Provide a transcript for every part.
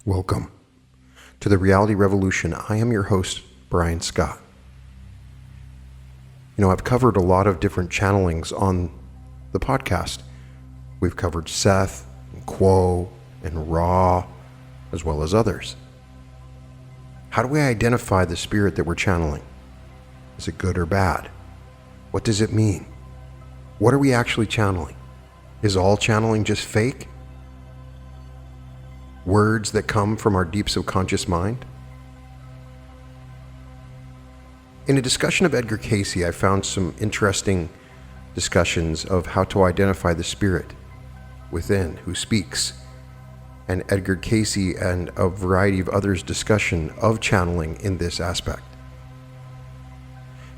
Welcome to the Reality Revolution. I am your host, Brian Scott. I've covered a lot of different channelings on the podcast. We've covered Seth, and Quo, and Ra, as well as others. How do we identify the spirit that we're channeling? Is it good or bad? What does it mean? What are we actually channeling? Is all channeling just fake? Words that come from our deep subconscious mind? In a discussion of Edgar Cayce, I found some interesting discussions of how to identify the spirit within who speaks, and Edgar Cayce and a variety of others' discussion of channeling in this aspect.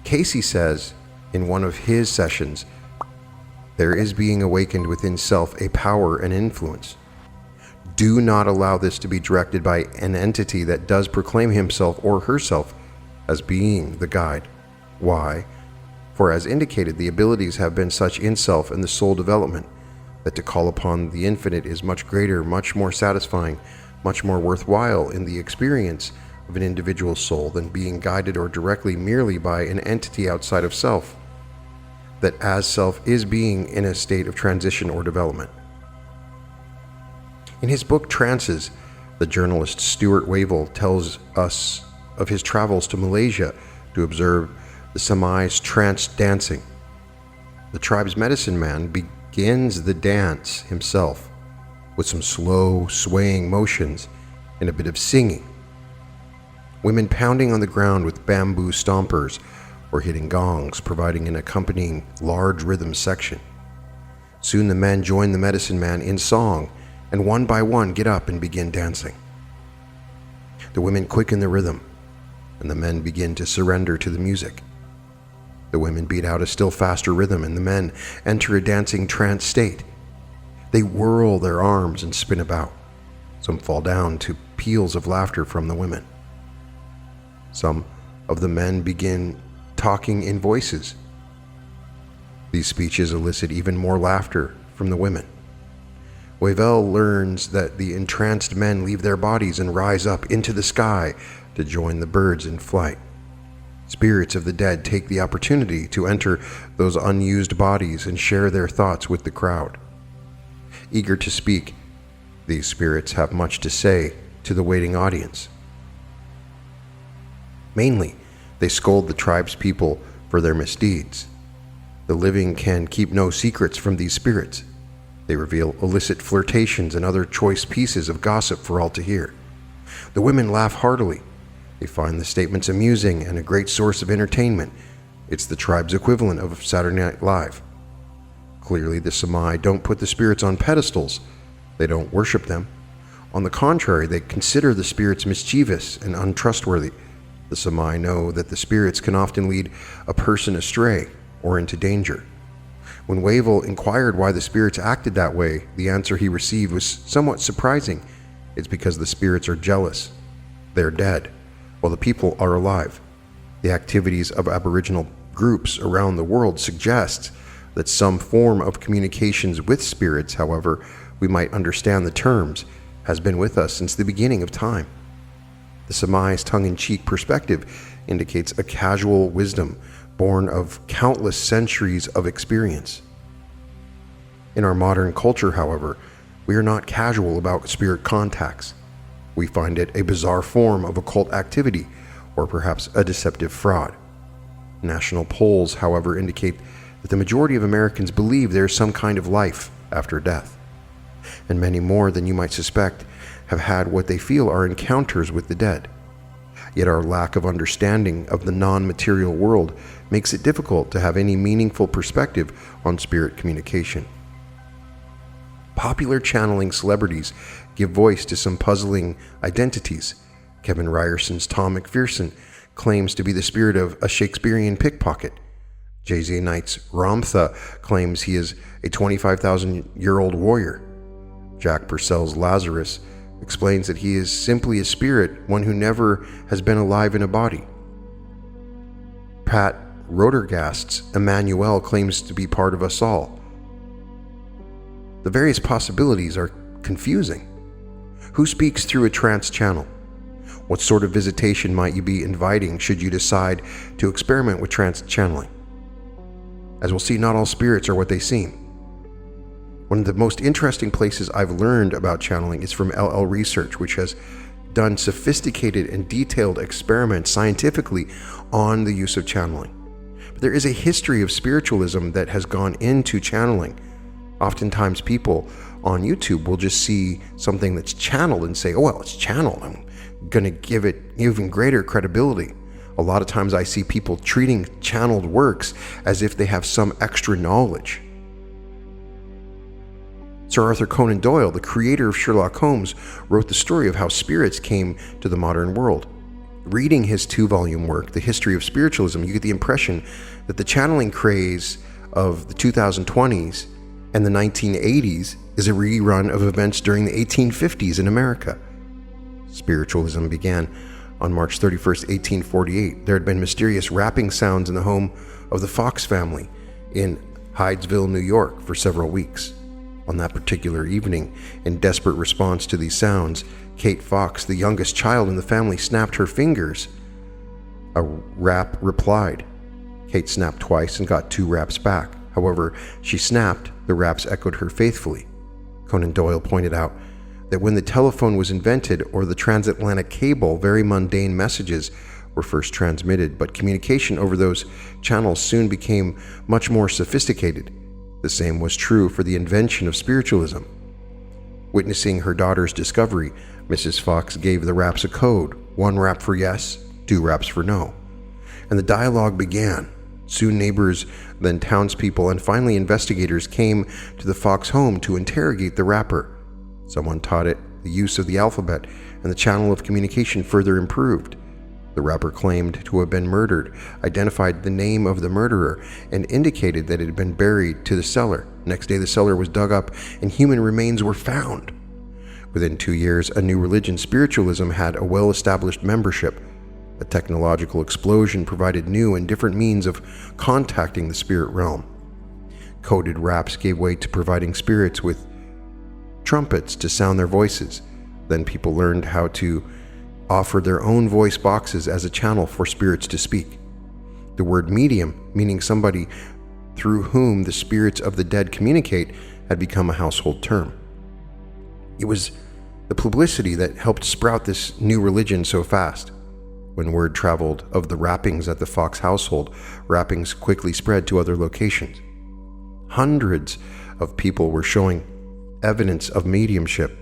Cayce says in one of his sessions, there is being awakened within self a power and influence. Do not allow this to be directed by an entity that does proclaim himself or herself as being the guide. Why? For as indicated, the abilities have been such in self and the soul development that to call upon the infinite is much greater, much more satisfying, much more worthwhile in the experience of an individual soul than being guided or directly merely by an entity outside of self, that as self is being in a state of transition or development. In his book Trances, the journalist Stuart Wavell tells us of his travels to Malaysia to observe the Semai's trance dancing. The tribe's medicine man begins the dance himself with some slow, swaying motions and a bit of singing. Women pounding on the ground with bamboo stompers or hitting gongs, providing an accompanying large rhythm section. Soon the men join the medicine man in song and one by one get up and begin dancing. The women quicken the rhythm, and the men begin to surrender to the music. The women beat out a still faster rhythm, and the men enter a dancing trance state. They whirl their arms and spin about. Some fall down to peals of laughter from the women. Some of the men begin talking in voices. These speeches elicit even more laughter from the women. Wavell learns that the entranced men leave their bodies and rise up into the sky to join the birds in flight. Spirits of the dead take the opportunity to enter those unused bodies and share their thoughts with the crowd. Eager to speak, these spirits have much to say to the waiting audience. Mainly, they scold the tribe's people for their misdeeds. The living can keep no secrets from these spirits. They reveal illicit flirtations and other choice pieces of gossip for all to hear. The women laugh heartily. They find the statements amusing and a great source of entertainment. It's the tribe's equivalent of Saturday Night Live. Clearly, the Semai don't put the spirits on pedestals. They don't worship them. On the contrary, they consider the spirits mischievous and untrustworthy. The Semai know that the spirits can often lead a person astray or into danger. When Wavell inquired why the spirits acted that way, the answer he received was somewhat surprising. It's because the spirits are jealous. They're dead, while the people are alive. The activities of Aboriginal groups around the world suggest that some form of communications with spirits, however we might understand the terms, has been with us since the beginning of time. The Semai's tongue-in-cheek perspective indicates a casual wisdom born of countless centuries of experience. In our modern culture, however, we are not casual about spirit contacts. We find it a bizarre form of occult activity, or perhaps a deceptive fraud. National polls, however, indicate that the majority of Americans believe there is some kind of life after death, and many more than you might suspect have had what they feel are encounters with the dead. Yet our lack of understanding of the non-material world makes it difficult to have any meaningful perspective on spirit communication. Popular channeling celebrities give voice to some puzzling identities. Kevin Ryerson's Tom McPherson claims to be the spirit of a Shakespearean pickpocket. Jay-Z Knight's Ramtha claims he is a 25,000-year-old warrior. Jack Purcell's Lazarus explains that he is simply a spirit, one who never has been alive in a body. Pat Rodergast's Emmanuel claims to be part of us all. The various possibilities are confusing. Who speaks through a trance channel? What sort of visitation might you be inviting should you decide to experiment with trance channeling? As we'll see, not all spirits are what they seem. One of the most interesting places I've learned about channeling is from LL Research, which has done sophisticated and detailed experiments scientifically on the use of channeling. But there is a history of spiritualism that has gone into channeling. Oftentimes people on YouTube will just see something that's channeled and say, oh, well, it's channeled. I'm going to give it even greater credibility. A lot of times I see people treating channeled works as if they have some extra knowledge. Sir Arthur Conan Doyle, the creator of Sherlock Holmes, wrote the story of how spirits came to the modern world. Reading his 2-volume work, The History of Spiritualism, you get the impression that the channeling craze of the 2020s and the 1980s is a rerun of events during the 1850s in America. Spiritualism began on March 31st, 1848. There had been mysterious rapping sounds in the home of the Fox family in Hydesville, New York, for several weeks. On that particular evening, in desperate response to these sounds, Kate Fox, the youngest child in the family, snapped her fingers. A rap replied. Kate snapped twice and got 2 raps back. However, she snapped, the raps echoed her faithfully. Conan Doyle pointed out that when the telephone was invented, or the transatlantic cable, very mundane messages were first transmitted, but communication over those channels soon became much more sophisticated. The same was true for the invention of spiritualism. Witnessing her daughter's discovery, Mrs. Fox gave the raps a code, 1 rap for yes, 2 raps for no. And the dialogue began. Soon neighbors, then townspeople, and finally investigators came to the Fox home to interrogate the rapper. Someone taught it the use of the alphabet, and the channel of communication further improved. The rapper claimed to have been murdered, identified the name of the murderer, and indicated that it had been buried to the cellar. Next day, the cellar was dug up and human remains were found. Within 2 years, a new religion, spiritualism, had a well-established membership. A technological explosion provided new and different means of contacting the spirit realm. Coded raps gave way to providing spirits with trumpets to sound their voices. Then people learned how to offer their own voice boxes as a channel for spirits to speak. The word medium, meaning somebody through whom the spirits of the dead communicate, had become a household term. It was the publicity that helped sprout this new religion so fast. When word traveled of the rappings at the Fox household, rappings quickly spread to other locations. Hundreds of people were showing evidence of mediumship.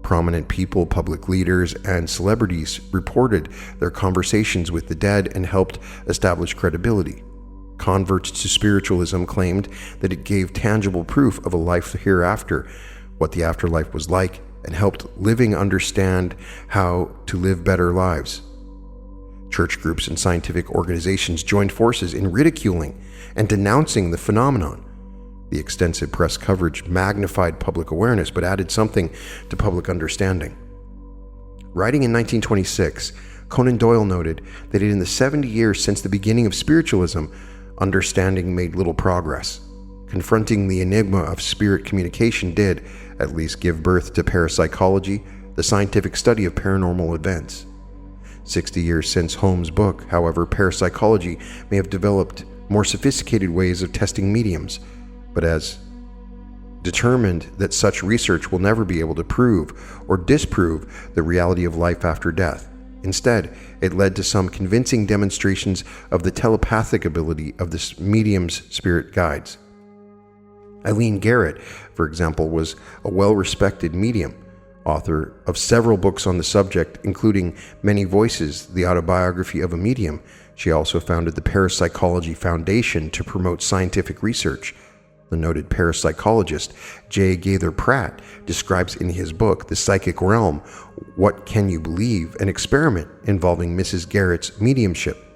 Prominent people, public leaders, and celebrities reported their conversations with the dead and helped establish credibility. Converts to spiritualism claimed that it gave tangible proof of a life hereafter, what the afterlife was like, and helped living understand how to live better lives. Church groups and scientific organizations joined forces in ridiculing and denouncing the phenomenon. The extensive press coverage magnified public awareness but added something to public understanding. Writing in 1926, Conan Doyle noted that in the 70 years since the beginning of spiritualism, understanding made little progress. Confronting the enigma of spirit communication did, at least, give birth to parapsychology, the scientific study of paranormal events. 60 years since Holmes' book, however, parapsychology may have developed more sophisticated ways of testing mediums, but as determined that such research will never be able to prove or disprove the reality of life after death. Instead, it led to some convincing demonstrations of the telepathic ability of the medium's spirit guides. Eileen Garrett, for example, was a well-respected medium, author of several books on the subject, including Many Voices, the Autobiography of a Medium. She also founded the Parapsychology Foundation to promote scientific research. The noted parapsychologist J. Gaither Pratt describes in his book, The Psychic Realm, What Can You Believe?, an experiment involving Mrs. Garrett's mediumship.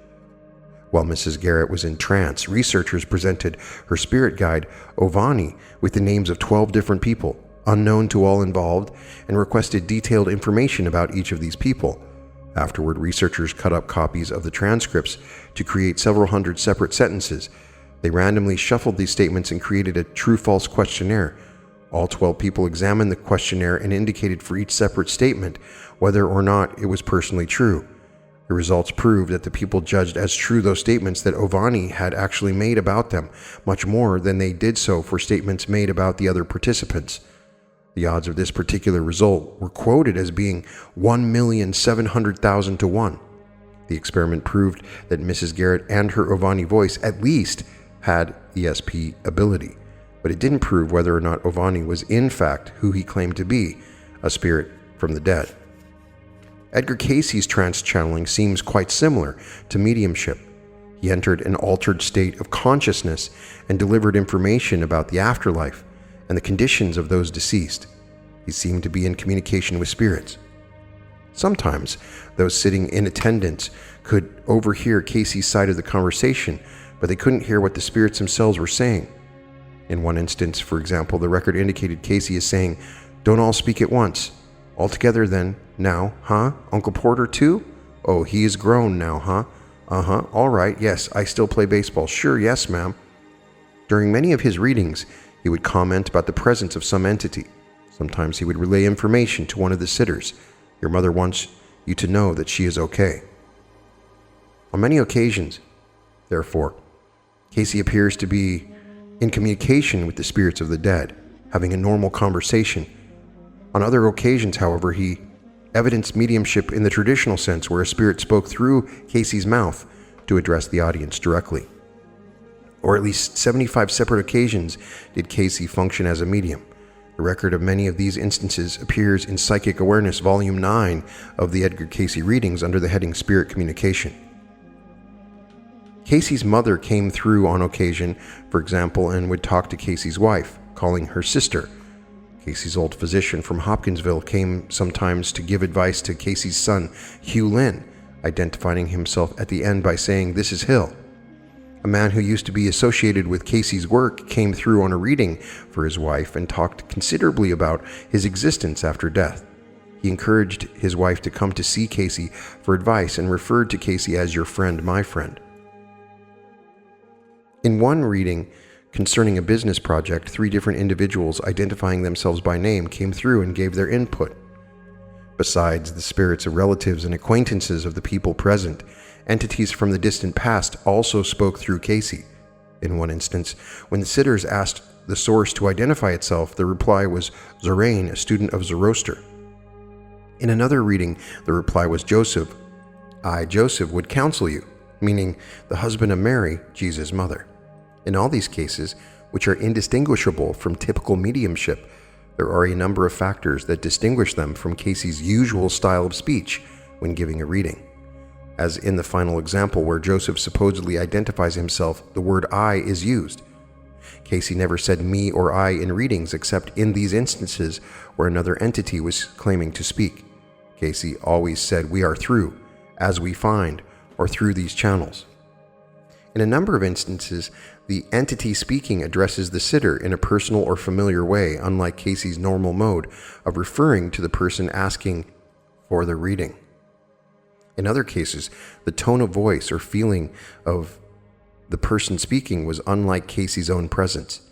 While Mrs. Garrett was in trance, researchers presented her spirit guide, Ovani, with the names of 12 different people, unknown to all involved, and requested detailed information about each of these people. Afterward, researchers cut up copies of the transcripts to create several hundred separate sentences. They randomly shuffled these statements and created a true-false questionnaire. All 12 people examined the questionnaire and indicated for each separate statement whether or not it was personally true. The results proved that the people judged as true those statements that Ovani had actually made about them, much more than they did so for statements made about the other participants. The odds of this particular result were quoted as being 1,700,000 to 1. The experiment proved that Mrs. Garrett and her Ovani voice at least had ESP ability, but it didn't prove whether or not Ovani was in fact who he claimed to be, a spirit from the dead. Edgar Cayce's trance channeling seems quite similar to mediumship. He entered an altered state of consciousness and delivered information about the afterlife and the conditions of those deceased. He seemed to be in communication with spirits. Sometimes, those sitting in attendance could overhear Cayce's side of the conversation, but they couldn't hear what the spirits themselves were saying. In one instance, for example, the record indicated Cayce is saying, "Don't all speak at once. All together then. Now, huh? Uncle Porter too? Oh, he is grown now, huh? Uh-huh. All right. Yes, I still play baseball. Sure, yes, ma'am." During many of his readings, he would comment about the presence of some entity. Sometimes he would relay information to one of the sitters. "Your mother wants you to know that she is okay." On many occasions, therefore, Cayce appears to be in communication with the spirits of the dead, having a normal conversation. On other occasions, however, he evidenced mediumship in the traditional sense, where a spirit spoke through Cayce's mouth to address the audience directly. Or at least 75 separate occasions did Cayce function as a medium. The record of many of these instances appears in Psychic Awareness, Volume 9 of the Edgar Cayce readings under the heading Spirit Communication. Cayce's mother came through on occasion, for example, and would talk to Cayce's wife, calling her sister. Cayce's old physician from Hopkinsville came sometimes to give advice to Cayce's son, Hugh Lynn, identifying himself at the end by saying, "This is Hill." A man who used to be associated with Cayce's work came through on a reading for his wife and talked considerably about his existence after death. He encouraged his wife to come to see Cayce for advice and referred to Cayce as "your friend, my friend." In one reading concerning a business project, 3 different individuals identifying themselves by name came through and gave their input. Besides the spirits of relatives and acquaintances of the people present, entities from the distant past also spoke through Cayce. In one instance, when the sitters asked the source to identify itself, the reply was Zorain, a student of Zoroaster. In another reading, the reply was Joseph. "I, Joseph, would counsel you," meaning the husband of Mary, Jesus' mother. In all these cases, which are indistinguishable from typical mediumship, there are a number of factors that distinguish them from Cayce's usual style of speech when giving a reading. As in the final example where Joseph supposedly identifies himself, the word "I" is used. Cayce never said "me" or "I" in readings except in these instances where another entity was claiming to speak. Cayce always said "we are through," "as we find," or "through these channels." In a number of instances, the entity speaking addresses the sitter in a personal or familiar way, unlike Cayce's normal mode of referring to the person asking for the reading. In other cases, the tone of voice or feeling of the person speaking was unlike Cayce's own presence.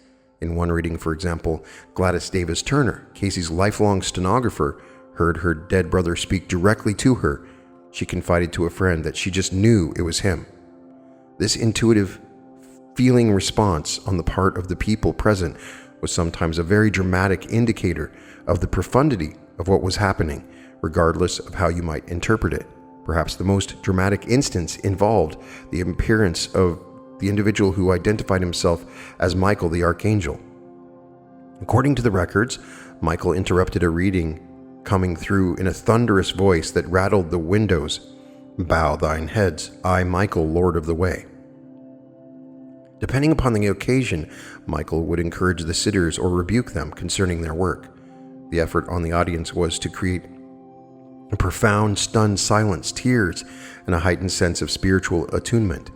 In one reading, for example, Gladys Davis Turner, Cayce's lifelong stenographer, heard her dead brother speak directly to her. She confided to a friend that she just knew it was him. This intuitive feeling response on the part of the people present was sometimes a very dramatic indicator of the profundity of what was happening, regardless of how you might interpret it. Perhaps the most dramatic instance involved the appearance of the individual who identified himself as Michael the Archangel. According to the records, Michael interrupted a reading coming through in a thunderous voice that rattled the windows. "Bow thine heads, I, Michael, Lord of the Way." Depending upon the occasion, Michael would encourage the sitters or rebuke them concerning their work. The effort on the audience was to create a profound, stunned silence, tears, and a heightened sense of spiritual attunement.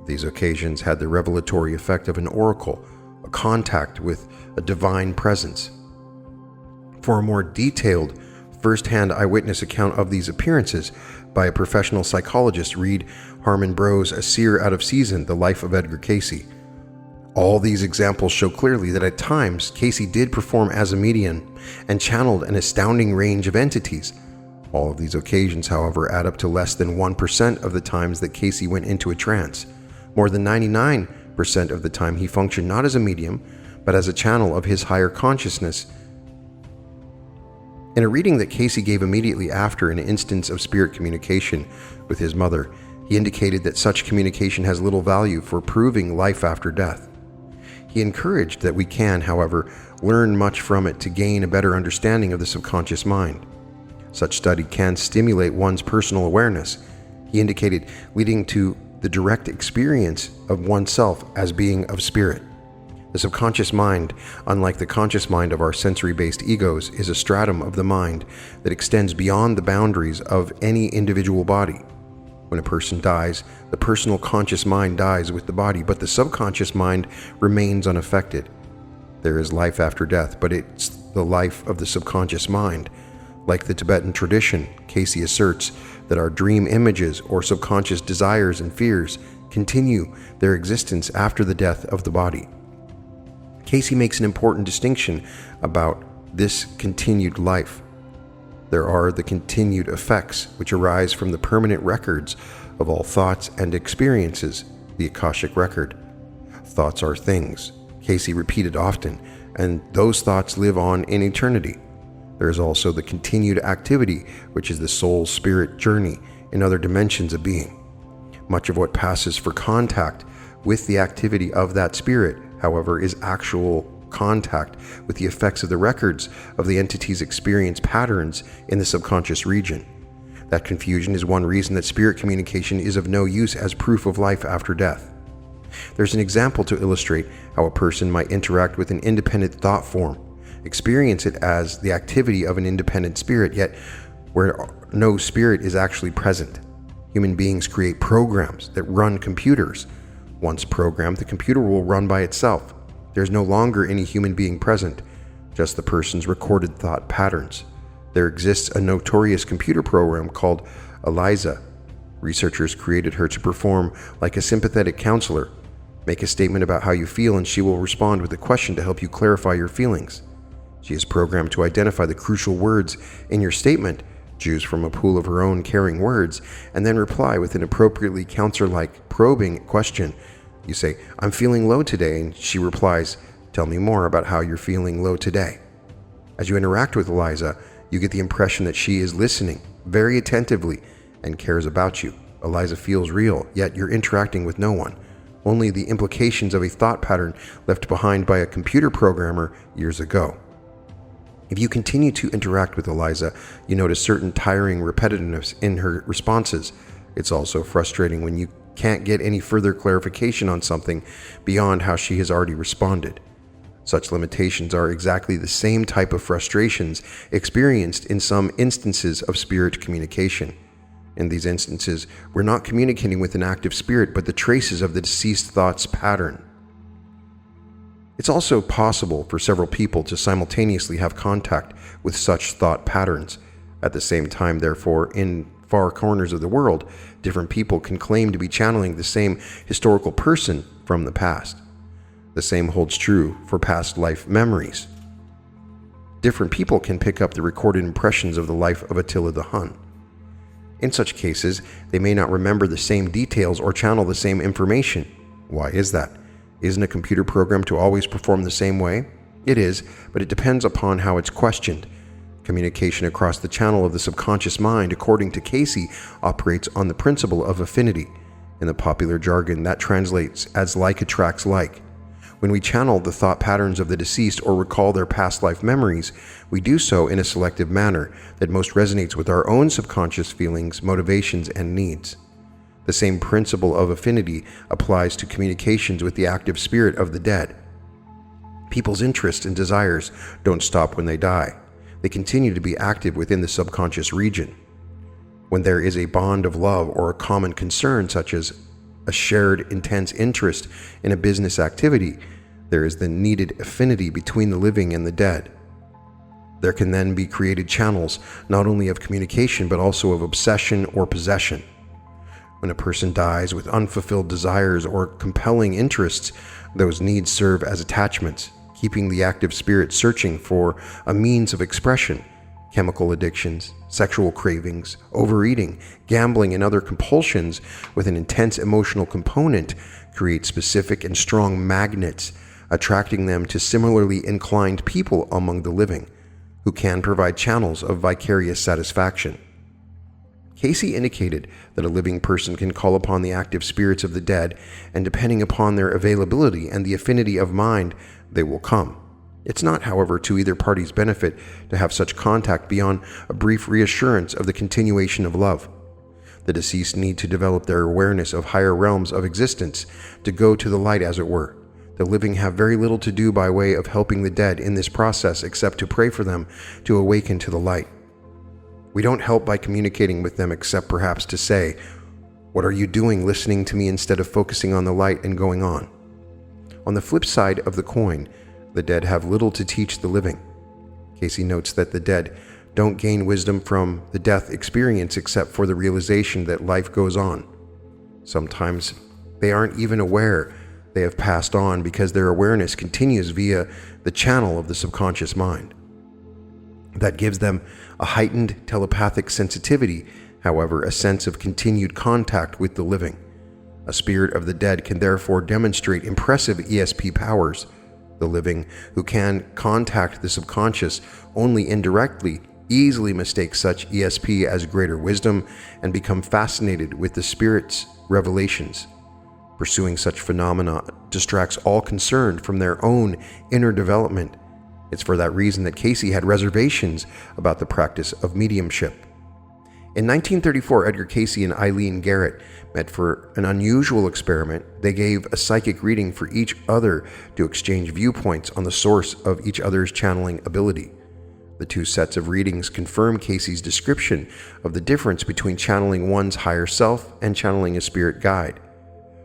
These occasions had the revelatory effect of an oracle, a contact with a divine presence. For a more detailed, first-hand eyewitness account of these appearances by a professional psychologist, read Harmon Bro's A Seer Out of Season, The Life of Edgar Cayce. All these examples show clearly that at times Cayce did perform as a medium and channeled an astounding range of entities. All of these occasions, however, add up to less than 1% of the times that Cayce went into a trance. More than 99% of the time he functioned not as a medium, but as a channel of his higher consciousness. In a reading that Cayce gave immediately after an instance of spirit communication with his mother, he indicated that such communication has little value for proving life after death. He encouraged that we can, however, learn much from it to gain a better understanding of the subconscious mind. Such study can stimulate one's personal awareness, he indicated, leading to the direct experience of oneself as being of spirit. The subconscious mind, unlike the conscious mind of our sensory-based egos, is a stratum of the mind that extends beyond the boundaries of any individual body. When a person dies, the personal conscious mind dies with the body, but the subconscious mind remains unaffected. There is life after death, but it's the life of the subconscious mind. Like the Tibetan tradition, Cayce asserts that our dream images or subconscious desires and fears continue their existence after the death of the body. Cayce makes an important distinction about this continued life. There are the continued effects which arise from the permanent records of all thoughts and experiences, the Akashic record. Thoughts are things, Cayce repeated often, and those thoughts live on in eternity. There is also the continued activity, which is the soul-spirit journey in other dimensions of being. Much of what passes for contact with the activity of that spirit, however, is actual contact with the effects of the records of the entity's experience patterns in the subconscious region. That confusion is one reason that spirit communication is of no use as proof of life after death. There's an example to illustrate how a person might interact with an independent thought form, experience it as the activity of an independent spirit, yet where no spirit is actually present. Human beings create programs that run computers. Once programmed, the computer will run by itself. There's no longer any human being present, just the person's recorded thought patterns. There exists a notorious computer program called Eliza. Researchers created her to perform like a sympathetic counselor. Make a statement about how you feel and she will respond with a question to help you clarify your feelings. She is programmed to identify the crucial words in your statement, choose from a pool of her own caring words, and then reply with an appropriately counselor-like probing question. You say, "I'm feeling low today," and she replies, "Tell me more about how you're feeling low today." As you interact with Eliza, you get the impression that she is listening very attentively and cares about you. Eliza feels real, yet you're interacting with no one, only the implications of a thought pattern left behind by a computer programmer years ago. If you continue to interact with Eliza, you notice certain tiring repetitiveness in her responses. It's also frustrating when you can't get any further clarification on something beyond how she has already responded. Such limitations are exactly the same type of frustrations experienced in some instances of spirit communication. In these instances, we're not communicating with an active spirit, but the traces of the deceased thought's pattern. It's also possible for several people to simultaneously have contact with such thought patterns. At the same time, therefore, in far corners of the world, different people can claim to be channeling the same historical person from the past. The same holds true for past life memories. Different people can pick up the recorded impressions of the life of Attila the Hun. In such cases, they may not remember the same details or channel the same information. Why is that? Isn't a computer program to always perform the same way? It is, but it depends upon how it's questioned. Communication across the channel of the subconscious mind, according to Cayce, operates on the principle of affinity. In the popular jargon, that translates as like attracts like. When we channel the thought patterns of the deceased or recall their past life memories, we do so in a selective manner that most resonates with our own subconscious feelings, motivations, and needs. The same principle of affinity applies to communications with the active spirit of the dead. People's interests and desires don't stop when they die. They continue to be active within the subconscious region. When there is a bond of love or a common concern, such as a shared intense interest in a business activity, there is the needed affinity between the living and the dead. There can then be created channels not only of communication but also of obsession or possession. When a person dies with unfulfilled desires or compelling interests, those needs serve as attachments, keeping the active spirit searching for a means of expression. Chemical addictions, sexual cravings, overeating, gambling, and other compulsions with an intense emotional component create specific and strong magnets, attracting them to similarly inclined people among the living, who can provide channels of vicarious satisfaction. Cayce indicated that a living person can call upon the active spirits of the dead, and depending upon their availability and the affinity of mind, they will come. It's not, however, to either party's benefit to have such contact beyond a brief reassurance of the continuation of love. The deceased need to develop their awareness of higher realms of existence, to go to the light, as it were. The living have very little to do by way of helping the dead in this process except to pray for them to awaken to the light. We don't help by communicating with them except perhaps to say, "What are you doing listening to me instead of focusing on the light and going on?" On the flip side of the coin, the dead have little to teach the living. Cayce notes that the dead don't gain wisdom from the death experience except for the realization that life goes on. Sometimes they aren't even aware they have passed on because their awareness continues via the channel of the subconscious mind. That gives them a heightened telepathic sensitivity, however, a sense of continued contact with the living. A spirit of the dead can therefore demonstrate impressive ESP powers. The living, who can contact the subconscious only indirectly, easily mistake such ESP as greater wisdom and become fascinated with the spirit's revelations. Pursuing such phenomena distracts all concerned from their own inner development. It's for that reason that Cayce had reservations about the practice of mediumship. In 1934, Edgar Cayce and Eileen Garrett met for an unusual experiment. They gave a psychic reading for each other to exchange viewpoints on the source of each other's channeling ability. The two sets of readings confirm Cayce's description of the difference between channeling one's higher self and channeling a spirit guide.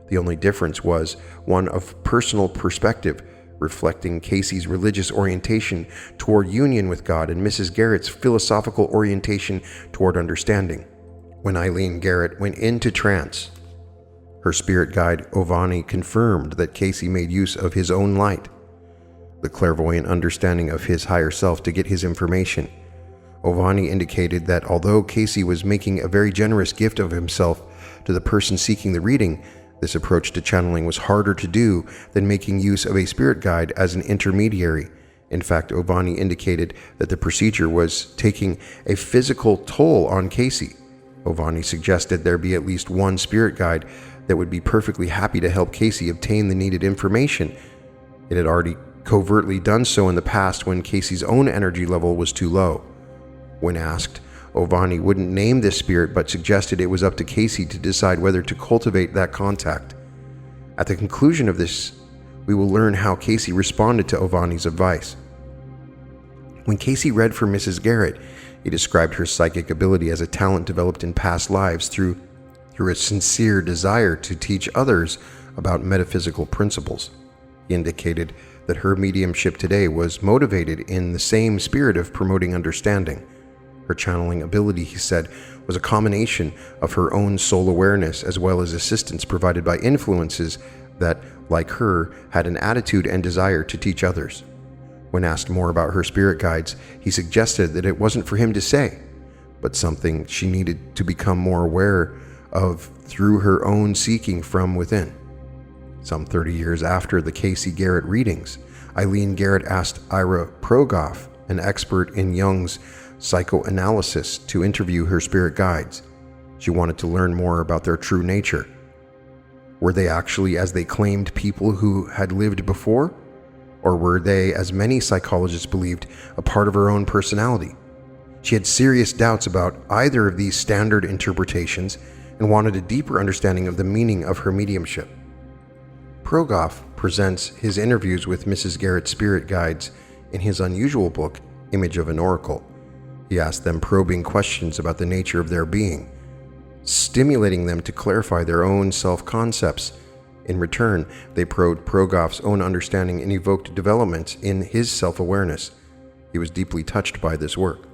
The only difference was one of personal perspective, reflecting Cayce's religious orientation toward union with God and Mrs. Garrett's philosophical orientation toward understanding. When Eileen Garrett went into trance, her spirit guide Ovani confirmed that Cayce made use of his own light, the clairvoyant understanding of his higher self, to get his information. Ovani indicated that although Cayce was making a very generous gift of himself to the person seeking the reading, this approach to channeling was harder to do than making use of a spirit guide as an intermediary. In fact, Ovani indicated that the procedure was taking a physical toll on Cayce. Ovani suggested there be at least one spirit guide that would be perfectly happy to help Cayce obtain the needed information. It had already covertly done so in the past when Cayce's own energy level was too low. When asked, Ovani wouldn't name this spirit but suggested it was up to Cayce to decide whether to cultivate that contact. At the conclusion of this, we will learn how Cayce responded to Ovani's advice. When Cayce read for Mrs. Garrett, he described her psychic ability as a talent developed in past lives through a sincere desire to teach others about metaphysical principles. He indicated that her mediumship today was motivated in the same spirit of promoting understanding. Her channeling ability, he said, was a combination of her own soul awareness as well as assistance provided by influences that, like her, had an attitude and desire to teach others. When asked more about her spirit guides, he suggested that it wasn't for him to say, but something she needed to become more aware of through her own seeking from within. Some 30 years after the Cayce Garrett readings, Eileen Garrett asked Ira Progoff, an expert in Jung's psychoanalysis, to interview her spirit guides. She wanted to learn more about their true nature. Were they actually, as they claimed, people who had lived before? Or were they, as many psychologists believed, a part of her own personality? She had serious doubts about either of these standard interpretations and wanted a deeper understanding of the meaning of her mediumship. Progoff presents his interviews with Mrs. Garrett's spirit guides in his unusual book, Image of an Oracle. He asked them probing questions about the nature of their being, stimulating them to clarify their own self-concepts. In return, they probed Progoff's own understanding and evoked developments in his self-awareness. He was deeply touched by this work.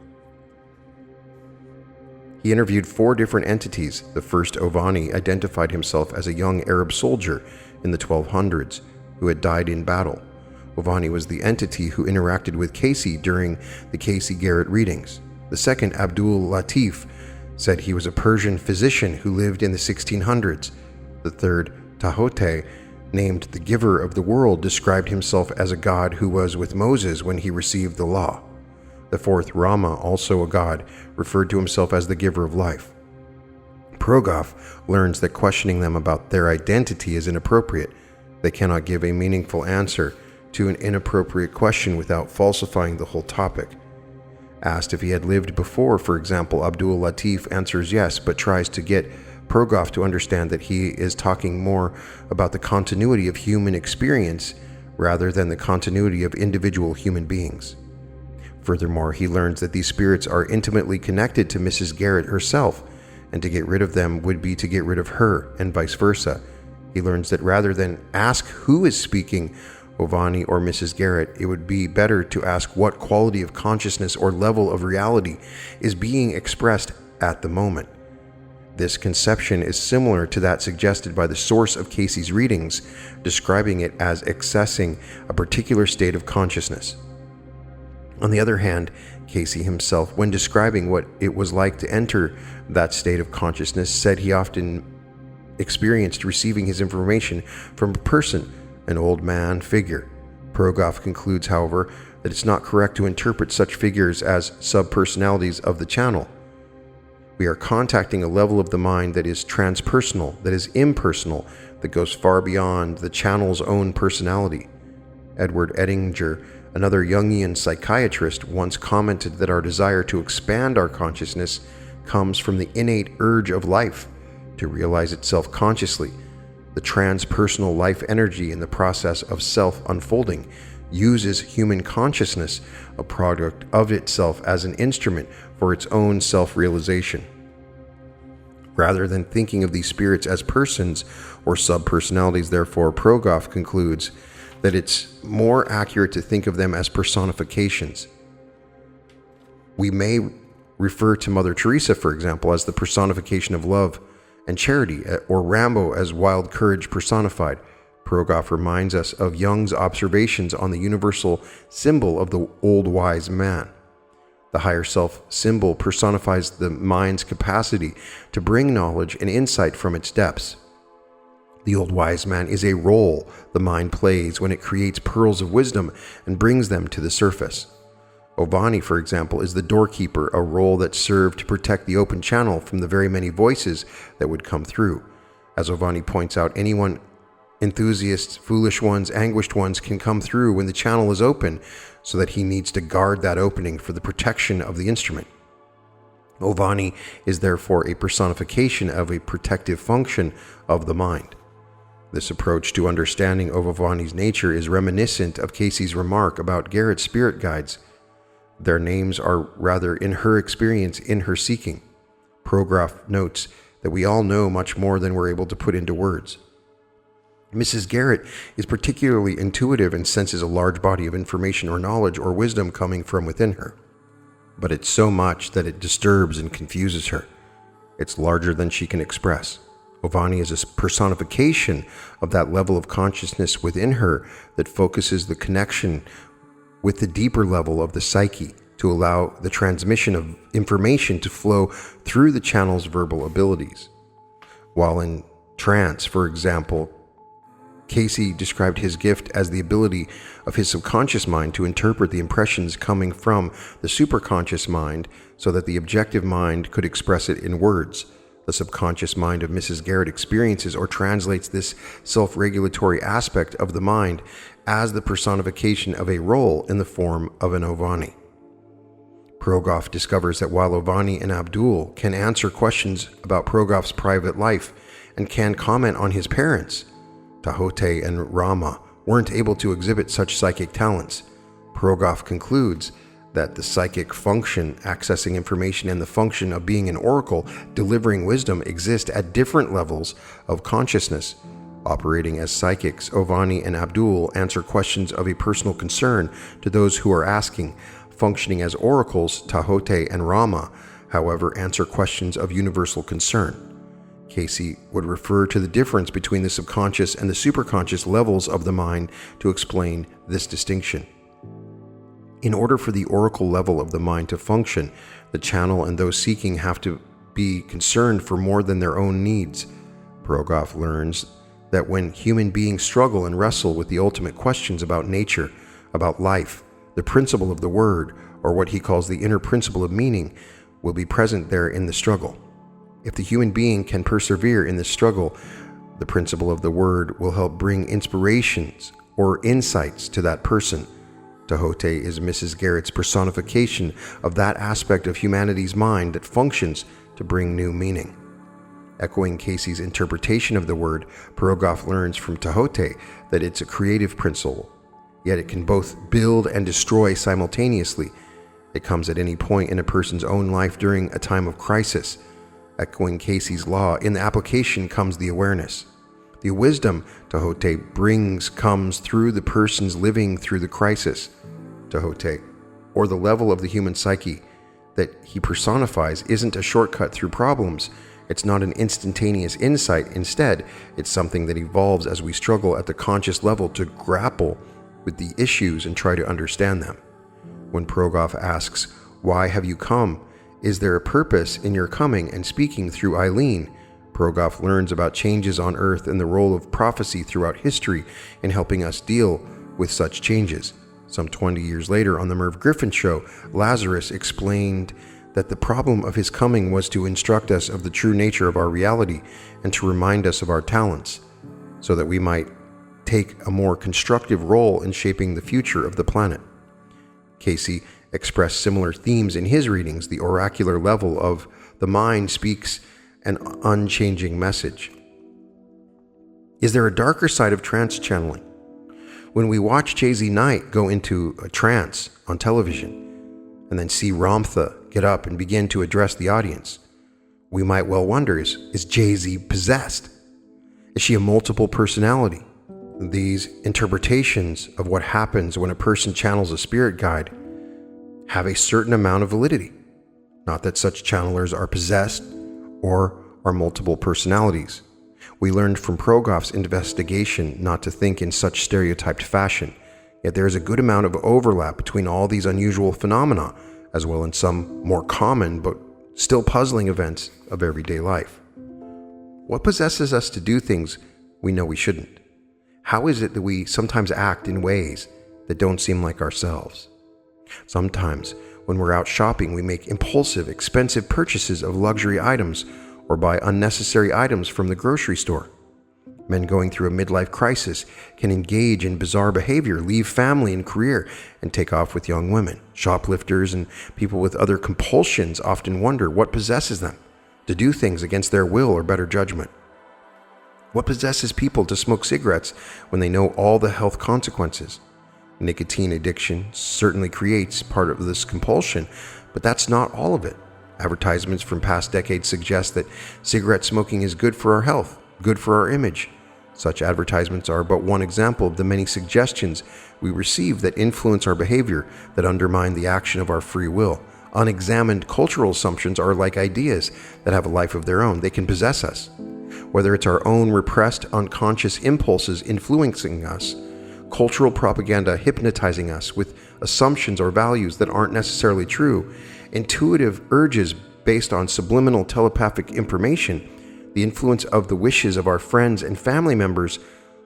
He interviewed 4 different entities. The first, Ovani, identified himself as a young Arab soldier in the 1200s who had died in battle. Ovani was the entity who interacted with Cayce during the Cayce-Garrett readings. The second, Abdul Latif, said he was a Persian physician who lived in the 1600s. The third, Tahote, named the Giver of the World, described himself as a god who was with Moses when he received the law. The fourth, Rama, also a god, referred to himself as the Giver of Life. Progoff learns that questioning them about their identity is inappropriate. They cannot give a meaningful answer to an inappropriate question without falsifying the whole topic. Asked if he had lived before, for example, Abdul Latif answers yes, but tries to get Progoff to understand that he is talking more about the continuity of human experience rather than the continuity of individual human beings. Furthermore, he learns that these spirits are intimately connected to Mrs. Garrett herself, and to get rid of them would be to get rid of her, and vice versa. He learns that rather than ask who is speaking, Ovani or Mrs. Garrett, it would be better to ask what quality of consciousness or level of reality is being expressed at the moment. This conception is similar to that suggested by the source of Cayce's readings, describing it as accessing a particular state of consciousness. On the other hand, Cayce himself, when describing what it was like to enter that state of consciousness, said he often experienced receiving his information from a person, an old man figure. Progoff concludes, however, that it's not correct to interpret such figures as subpersonalities of the channel. We are contacting a level of the mind that is transpersonal, that is impersonal, that goes far beyond the channel's own personality. Edward Edinger, another Jungian psychiatrist, once commented that our desire to expand our consciousness comes from the innate urge of life to realize itself consciously. The transpersonal life energy in the process of self-unfolding uses human consciousness, a product of itself, as an instrument for its own self-realization. Rather than thinking of these spirits as persons or subpersonalities, therefore, Progoff concludes that it's more accurate to think of them as personifications. We may refer to Mother Teresa, for example, as the personification of love and charity, or Rambo as wild courage personified. Progoff reminds us of Jung's observations on the universal symbol of the old wise man. The higher self symbol personifies the mind's capacity to bring knowledge and insight from its depths. The old wise man is a role the mind plays when it creates pearls of wisdom and brings them to the surface. Ovani, for example, is the doorkeeper, a role that served to protect the open channel from the very many voices that would come through. As Ovani points out, anyone, enthusiasts, foolish ones, anguished ones, can come through when the channel is open, so that he needs to guard that opening for the protection of the instrument. Ovani is therefore a personification of a protective function of the mind. This approach to understanding of Ovani's nature is reminiscent of Cayce's remark about Garrett's spirit guides. Their names are rather in her experience, in her seeking. Progoff notes that we all know much more than we're able to put into words. Mrs. Garrett is particularly intuitive and senses a large body of information or knowledge or wisdom coming from within her. But it's so much that it disturbs and confuses her. It's larger than she can express. Ovani is a personification of that level of consciousness within her that focuses the connection with the deeper level of the psyche to allow the transmission of information to flow through the channel's verbal abilities. While in trance, for example, Cayce described his gift as the ability of his subconscious mind to interpret the impressions coming from the superconscious mind so that the objective mind could express it in words. The subconscious mind of Mrs. Garrett experiences or translates this self-regulatory aspect of the mind as the personification of a role in the form of an Ovani. Progoff discovers that while Ovani and Abdul can answer questions about Progoff's private life and can comment on his parents, Tahote and Rama weren't able to exhibit such psychic talents. Progoff concludes that the psychic function, accessing information, and the function of being an oracle, delivering wisdom, exist at different levels of consciousness. Operating as psychics, Ovani and Abdul answer questions of a personal concern to those who are asking. Functioning as oracles, Tahote and Rama however, answer questions of universal concern. Cayce would refer to the difference between the subconscious and the superconscious levels of the mind to explain this distinction. In order for the oracle level of the mind to function, the channel and those seeking have to be concerned for more than their own needs. Progoff learns that when human beings struggle and wrestle with the ultimate questions about nature, about life, the principle of the word, or what he calls the inner principle of meaning, will be present there in the struggle. If the human being can persevere in this struggle, the principle of the word will help bring inspirations or insights to that person. Tahote is Mrs. Garrett's personification of that aspect of humanity's mind that functions to bring new meaning. Echoing Cayce's interpretation of the word, Progoff learns from Tahote that it's a creative principle, yet it can both build and destroy simultaneously. It comes at any point in a person's own life during a time of crisis. Echoing Cayce's law, in the application comes the awareness. The wisdom Tahote brings comes through the person's living through the crisis. Tahote, or the level of the human psyche that he personifies, isn't a shortcut through problems. It's not an instantaneous insight. Instead, it's something that evolves as we struggle at the conscious level to grapple with the issues and try to understand them. When Progoff asks, "Why have you come? Is there a purpose in your coming and speaking through Eileen?" Progoff learns about changes on Earth and the role of prophecy throughout history in helping us deal with such changes. Some 20 years later, on the Merv Griffin Show, Lazarus explained that the problem of his coming was to instruct us of the true nature of our reality and to remind us of our talents, so that we might take a more constructive role in shaping the future of the planet. Cayce expressed similar themes in his readings. The oracular level of the mind speaks an unchanging message. Is there a darker side of trance channeling? When we watch Jay-Z Knight go into a trance on television and then see Ramtha get up and begin to address the audience, we might well wonder, is Jay-Z possessed? Is she a multiple personality? These interpretations of what happens when a person channels a spirit guide have a certain amount of validity. Not that such channelers are possessed or are multiple personalities. We learned from Progoff's investigation not to think in such stereotyped fashion, yet there is a good amount of overlap between all these unusual phenomena, as well as some more common but still puzzling events of everyday life. What possesses us to do things we know we shouldn't? How is it that we sometimes act in ways that don't seem like ourselves? Sometimes, when we're out shopping, we make impulsive, expensive purchases of luxury items or buy unnecessary items from the grocery store. Men going through a midlife crisis can engage in bizarre behavior, leave family and career, and take off with young women. Shoplifters and people with other compulsions often wonder what possesses them to do things against their will or better judgment. What possesses people to smoke cigarettes when they know all the health consequences? Nicotine addiction certainly creates part of this compulsion, but that's not all of it. Advertisements from past decades suggest that cigarette smoking is good for our health, good for our image. Such advertisements are but one example of the many suggestions we receive that influence our behavior, that undermine the action of our free will. Unexamined cultural assumptions are like ideas that have a life of their own. They can possess us. Whether it's our own repressed, unconscious impulses influencing us, cultural propaganda hypnotizing us with assumptions or values that aren't necessarily true, intuitive urges based on subliminal telepathic information, the influence of the wishes of our friends and family members,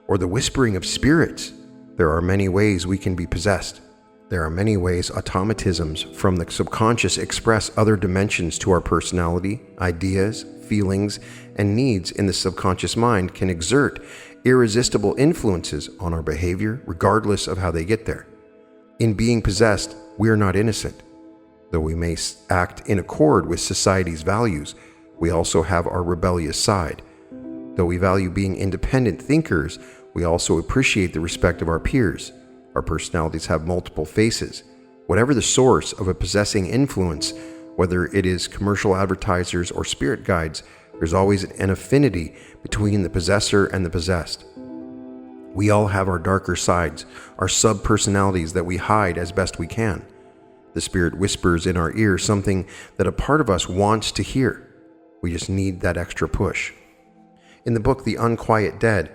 or the whispering of spirits. There are many ways we can be possessed. There are many ways automatisms from the subconscious express other dimensions to our personality, ideas, feelings, and needs in the subconscious mind can exert irresistible influences on our behavior, regardless of how they get there. In being possessed, we are not innocent. Though we may act in accord with society's values, we also have our rebellious side. Though we value being independent thinkers, we also appreciate the respect of our peers. Our personalities have multiple faces. Whatever the source of a possessing influence, whether it is commercial advertisers or spirit guides, there's always an affinity between the possessor and the possessed. We all have our darker sides, our sub-personalities that we hide as best we can. The spirit whispers in our ear something that a part of us wants to hear. We just need that extra push. In the book The Unquiet Dead,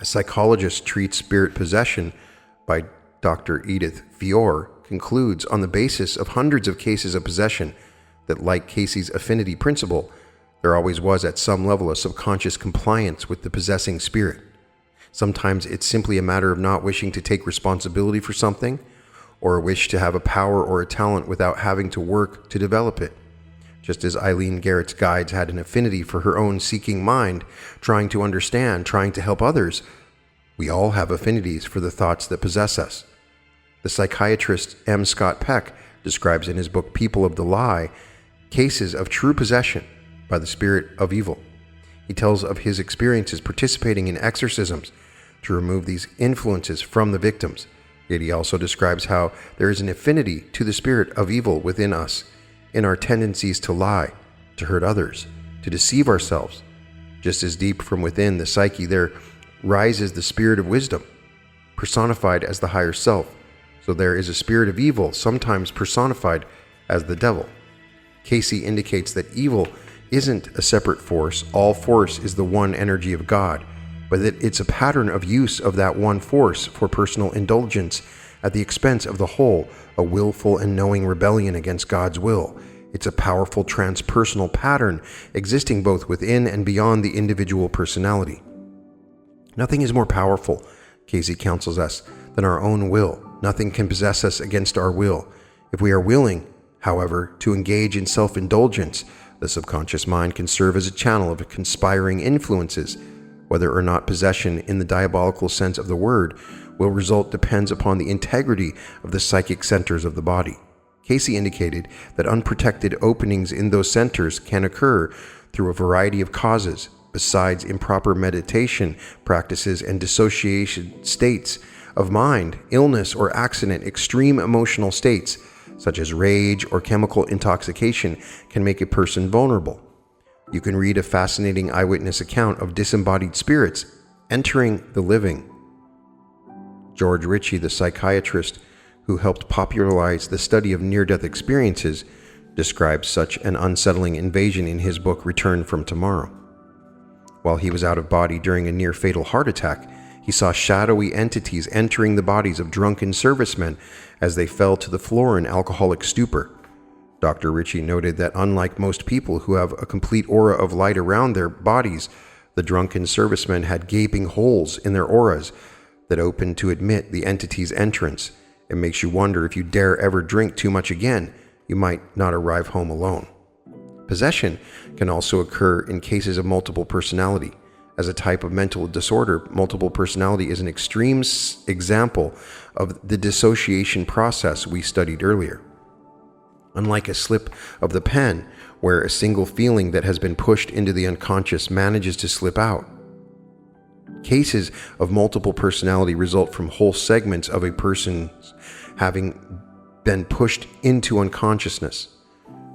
a psychologist treats spirit possession by Dr. Edith Fiore concludes on the basis of hundreds of cases of possession that, like Cayce's affinity principle, there always was at some level a subconscious compliance with the possessing spirit. Sometimes it's simply a matter of not wishing to take responsibility for something, or a wish to have a power or a talent without having to work to develop it. Just as Eileen Garrett's guides had an affinity for her own seeking mind, trying to understand, trying to help others, we all have affinities for the thoughts that possess us. The psychiatrist M. Scott Peck describes in his book People of the Lie cases of true possession by the spirit of evil. He tells of his experiences participating in exorcisms to remove these influences from the victims. Yet he also describes how there is an affinity to the spirit of evil within us, in our tendencies to lie, to hurt others, to deceive ourselves. Just as deep from within the psyche there rises the spirit of wisdom, personified as the higher self. So there is a spirit of evil, sometimes personified as the devil. Cayce indicates that evil isn't a separate force. All force is the one energy of God, but that it's a pattern of use of that one force for personal indulgence at the expense of the whole, a willful and knowing rebellion against God's will. It's a powerful transpersonal pattern existing both within and beyond the individual personality. Nothing is more powerful, Cayce counsels us, than our own will. Nothing can possess us against our will. If we are willing, however, to engage in self-indulgence, the subconscious mind can serve as a channel of conspiring influences. Whether or not possession in the diabolical sense of the word will result depends upon the integrity of the psychic centers of the body. Cayce indicated that unprotected openings in those centers can occur through a variety of causes, besides improper meditation practices and dissociation states of mind, illness or accident. Extreme emotional states, such as rage or chemical intoxication, can make a person vulnerable. You can read a fascinating eyewitness account of disembodied spirits entering the living. George Ritchie, the psychiatrist who helped popularize the study of near-death experiences, describes such an unsettling invasion in his book Return from Tomorrow. While he was out of body during a near-fatal heart attack, he saw shadowy entities entering the bodies of drunken servicemen as they fell to the floor in alcoholic stupor. Dr. Ritchie noted that unlike most people who have a complete aura of light around their bodies, the drunken servicemen had gaping holes in their auras that opened to admit the entity's entrance. It makes you wonder, if you dare ever drink too much again, you might not arrive home alone. Possession can also occur in cases of multiple personality. As a type of mental disorder, multiple personality is an extreme example of the dissociation process we studied earlier. Unlike a slip of the pen, where a single feeling that has been pushed into the unconscious manages to slip out, cases of multiple personality result from whole segments of a person having been pushed into unconsciousness.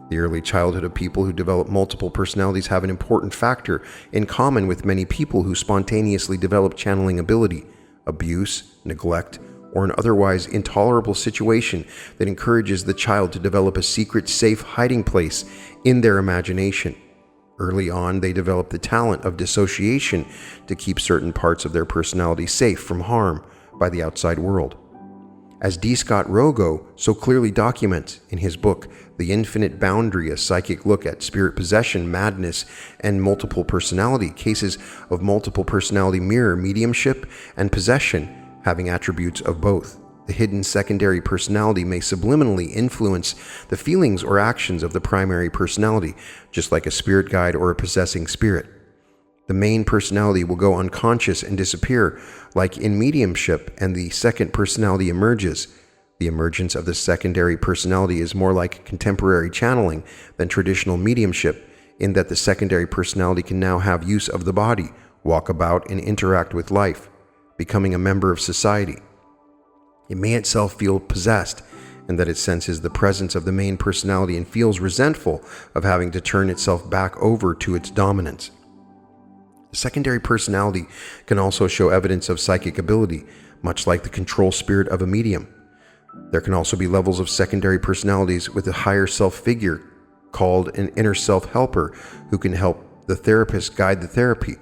The early childhood of people who develop multiple personalities have an important factor in common with many people who spontaneously develop channeling ability. Abuse, neglect, or an otherwise intolerable situation that encourages the child to develop a secret, safe hiding place in their imagination. Early on, they develop the talent of dissociation to keep certain parts of their personality safe from harm by the outside world. As D. Scott Rogo so clearly documents in his book, The Infinite Boundary, a psychic look at spirit possession, madness, and multiple personality, cases of multiple personality mirror mediumship and possession having attributes of both. The hidden secondary personality may subliminally influence the feelings or actions of the primary personality, just like a spirit guide or a possessing spirit. The main personality will go unconscious and disappear, like in mediumship, and the second personality emerges. The emergence of the secondary personality is more like contemporary channeling than traditional mediumship, in that the secondary personality can now have use of the body, walk about, and interact with life, becoming a member of society. It may itself feel possessed, and that it senses the presence of the main personality and feels resentful of having to turn itself back over to its dominance. The secondary personality can also show evidence of psychic ability, much like the control spirit of a medium. There can also be levels of secondary personalities with a higher self figure called an inner self helper who can help the therapist guide the therapy.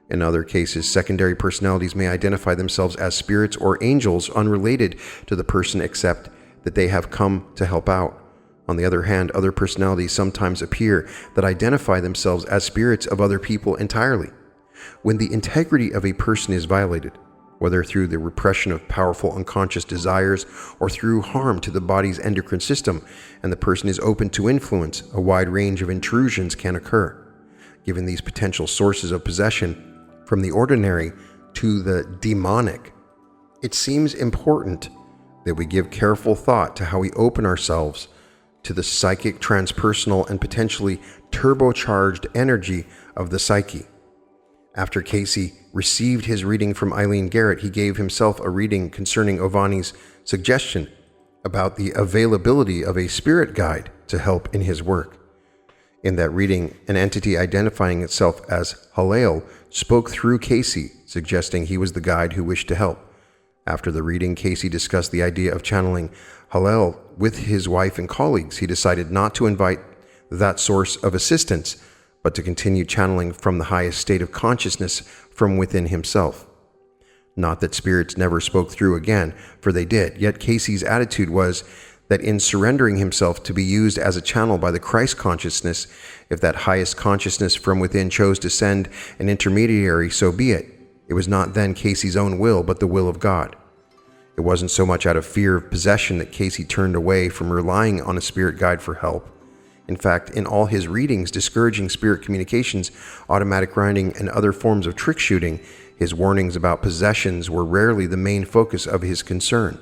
In other cases, secondary personalities may identify themselves as spirits or angels unrelated to the person except that they have come to help out. On the other hand, other personalities sometimes appear that identify themselves as spirits of other people entirely. When the integrity of a person is violated, whether through the repression of powerful unconscious desires or through harm to the body's endocrine system, and the person is open to influence, a wide range of intrusions can occur. Given these potential sources of possession, from the ordinary to the demonic, it seems important that we give careful thought to how we open ourselves to the psychic, transpersonal, and potentially turbocharged energy of the psyche. After Cayce received his reading from Eileen Garrett, he gave himself a reading concerning Ovani's suggestion about the availability of a spirit guide to help in his work. In that reading, an entity identifying itself as Halel spoke through Cayce, suggesting he was the guide who wished to help. After the reading, Cayce discussed the idea of channeling Halel with his wife and colleagues. He decided not to invite that source of assistance, but to continue channeling from the highest state of consciousness from within himself. Not that spirits never spoke through again, for they did, yet Cayce's attitude was that in surrendering himself to be used as a channel by the Christ consciousness, if that highest consciousness from within chose to send an intermediary, so be it. It was not then Cayce's own will, but the will of God. It wasn't so much out of fear of possession that Cayce turned away from relying on a spirit guide for help. In fact, in all his readings discouraging spirit communications, automatic grinding, and other forms of trick shooting, his warnings about possessions were rarely the main focus of his concern.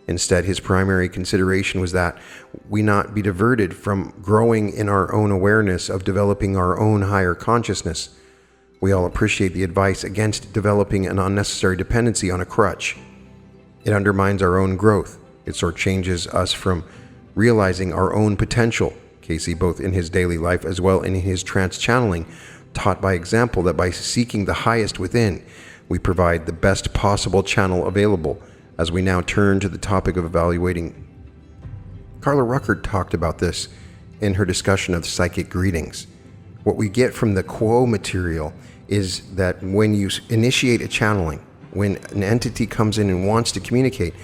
Instead, his primary consideration was that we not be diverted from growing in our own awareness of developing our own higher consciousness. We all appreciate the advice against developing an unnecessary dependency on a crutch. It undermines our own growth. It shortchanges us from realizing our own potential. Cayce, both in his daily life as well in his trance channeling, taught by example that by seeking the highest within, we provide the best possible channel available. As we now turn to the topic of evaluating, Carla Ruckert talked about this in her discussion of psychic greetings. What we get from the Quo material is that when you initiate a channeling, when an entity comes in and wants to communicate,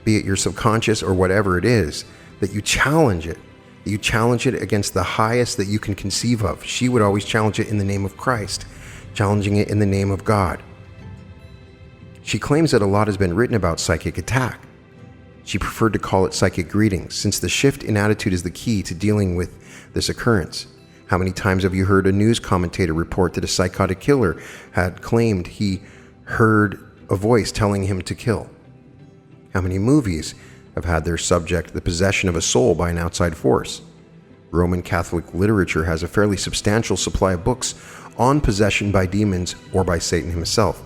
be it your subconscious or whatever it is, that you challenge it. You challenge it against the highest that you can conceive of. She would always challenge it in the name of Christ, challenging it in the name of God. She claims that a lot has been written about psychic attack. She preferred to call it psychic greetings, since the shift in attitude is the key to dealing with this occurrence. How many times have you heard a news commentator report that a psychotic killer had claimed he heard a voice telling him to kill? How many movies have had their subject the possession of a soul by an outside force? Roman Catholic literature has a fairly substantial supply of books on possession by demons or by Satan himself.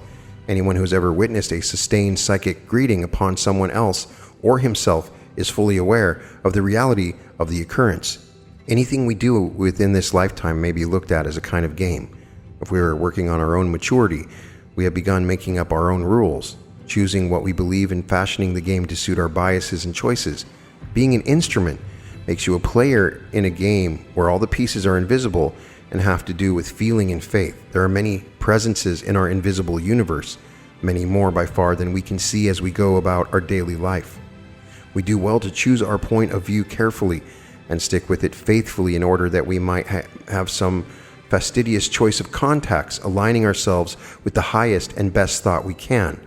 Anyone who has ever witnessed a sustained psychic greeting upon someone else or himself is fully aware of the reality of the occurrence. Anything we do within this lifetime may be looked at as a kind of game. If we are working on our own maturity, we have begun making up our own rules, choosing what we believe and fashioning the game to suit our biases and choices. Being an instrument makes you a player in a game where all the pieces are invisible and have to do with feeling and faith. There are many presences in our invisible universe, many more by far than we can see as we go about our daily life. We do well to choose our point of view carefully and stick with it faithfully in order that we might have some fastidious choice of contacts, aligning ourselves with the highest and best thought we can.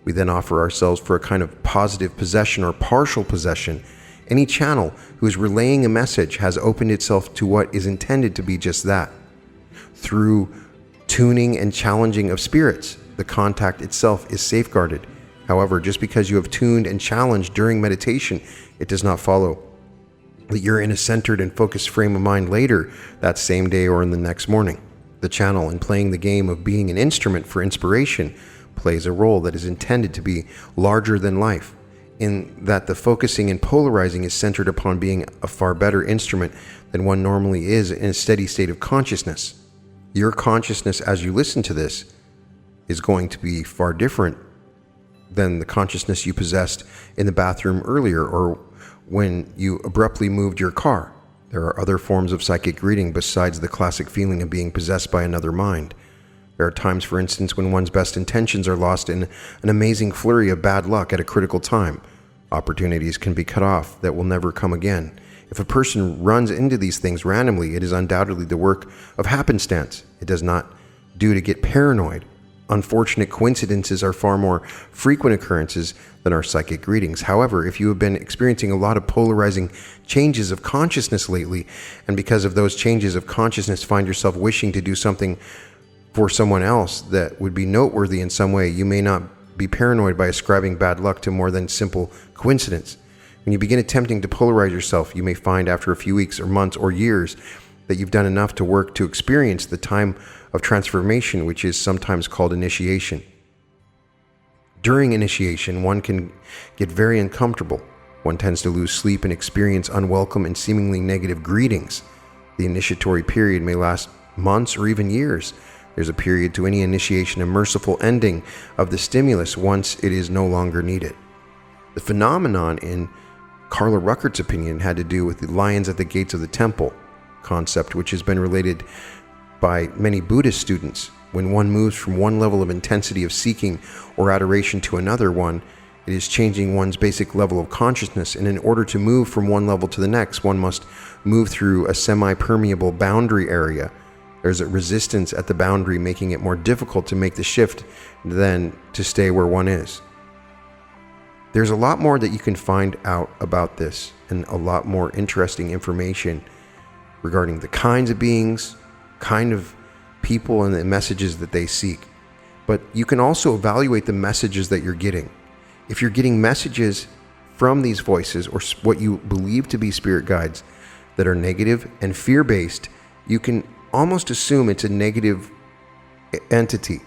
We then offer ourselves for a kind of positive possession or partial possession. Any channel who is relaying a message has opened itself to what is intended to be just that. Through tuning and challenging of spirits, the contact itself is safeguarded. However, just because you have tuned and challenged during meditation, it does not follow that you're in a centered and focused frame of mind later that same day or in the next morning. The channel in playing the game of being an instrument for inspiration plays a role that is intended to be larger than life, in that the focusing and polarizing is centered upon being a far better instrument than one normally is in a steady state of consciousness. Your consciousness as you listen to this is going to be far different than the consciousness you possessed in the bathroom earlier or when you abruptly moved your car. There are other forms of psychic reading besides the classic feeling of being possessed by another mind. There are times, for instance, when one's best intentions are lost in an amazing flurry of bad luck at a critical time. Opportunities can be cut off that will never come again. If a person runs into these things randomly, it is undoubtedly the work of happenstance. It does not do to get paranoid. Unfortunate coincidences are far more frequent occurrences than our psychic readings. However, if you have been experiencing a lot of polarizing changes of consciousness lately, and because of those changes of consciousness find yourself wishing to do something for someone else that would be noteworthy in some way, you may not be paranoid by ascribing bad luck to more than simple coincidence. When you begin attempting to polarize yourself, you may find after a few weeks or months or years that you've done enough to work to experience the time of transformation, which is sometimes called initiation. During initiation, one can get very uncomfortable. One tends to lose sleep and experience unwelcome and seemingly negative greetings. The initiatory period may last months or even years. There's a period to any initiation, a merciful ending of the stimulus once it is no longer needed. The phenomenon, in Carla Ruckert's opinion, had to do with the lions at the gates of the temple concept, which has been related by many Buddhist students. When one moves from one level of intensity of seeking or adoration to another one, it is changing one's basic level of consciousness, and in order to move from one level to the next, one must move through a semi-permeable boundary area. There's a resistance at the boundary, making it more difficult to make the shift than to stay where one is. There's a lot more that you can find out about this, and a lot more interesting information regarding the kinds of beings, kind of people, and the messages that they seek. But you can also evaluate the messages that you're getting. If you're getting messages from these voices or what you believe to be spirit guides that are negative and fear-based, you can almost assume it's a negative entity.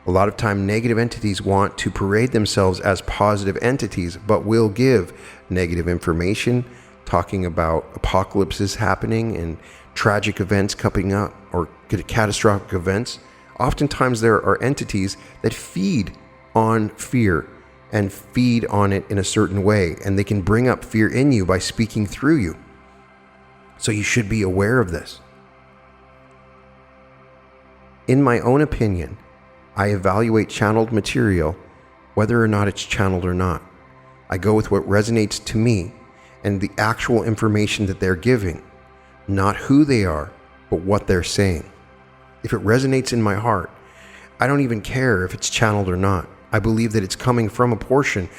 A lot of time, negative entities want to parade themselves as positive entities, but will give negative information, talking about apocalypses happening and tragic events coming up or catastrophic events. Oftentimes there are entities that feed on fear and feed on it in a certain way, and they can bring up fear in you by speaking through you. So you should be aware of this. In my own opinion, I evaluate channeled material, whether or not it's channeled or not. I go with what resonates to me and the actual information that they're giving, not who they are, but what they're saying. If it resonates in my heart, I don't even care if it's channeled or not. I believe that it's coming from a portion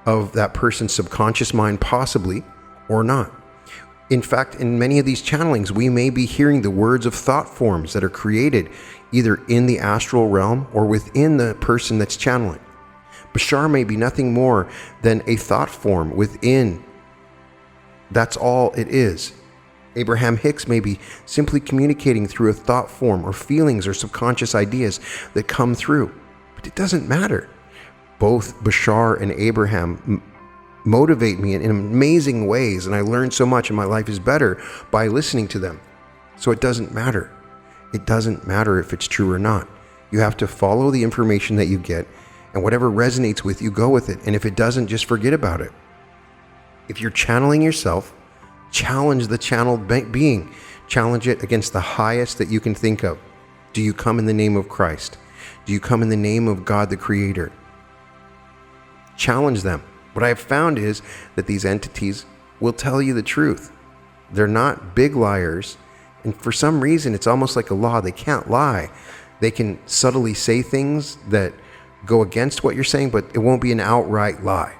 of that person's subconscious mind, possibly, or not. In fact, in many of these channelings, we may be hearing the words of thought forms that are created either in the astral realm or within the person that's channeling. Bashar may be nothing more than a thought form within. That's all it is. Abraham Hicks may be simply communicating through a thought form or feelings or subconscious ideas that come through. But it doesn't matter. Both Bashar and Abraham motivate me in amazing ways, and I learn so much, and my life is better by listening to them. So it doesn't matter. It doesn't matter if it's true or not. You have to follow the information that you get, and whatever resonates with you, go with it. And if it doesn't, just forget about it. If you're channeling yourself, challenge the channeled being. Challenge it against the highest that you can think of. Do you come in the name of Christ? Do you come in the name of God the Creator? Challenge them. What I have found is that these entities will tell you the truth. They're not big liars, and for some reason it's almost like a law. They can't lie. They can subtly say things that go against what you're saying, but it won't be an outright lie.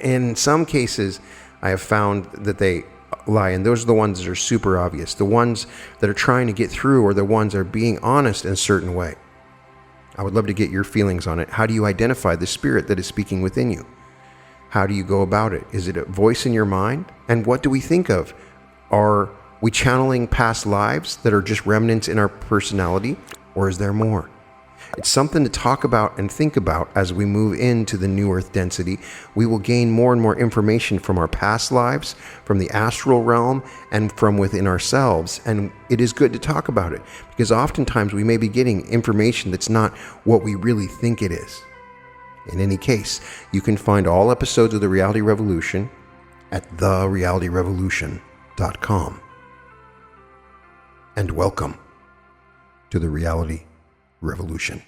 In some cases, I have found that they lie, and those are the ones that are super obvious. The ones that are trying to get through are the ones that are being honest in a certain way. I would love to get your feelings on it. How do you identify the spirit that is speaking within you? How do you go about it? Is it a voice in your mind? And what do we think of? Are we channeling past lives that are just remnants in our personality, or is there more? It's something to talk about and think about as we move into the new earth density. We will gain more and more information from our past lives, from the astral realm, and from within ourselves. And it is good to talk about it, because oftentimes we may be getting information that's not what we really think it is. In any case, you can find all episodes of The Reality Revolution at therealityrevolution.com. And welcome to The Reality Revolution.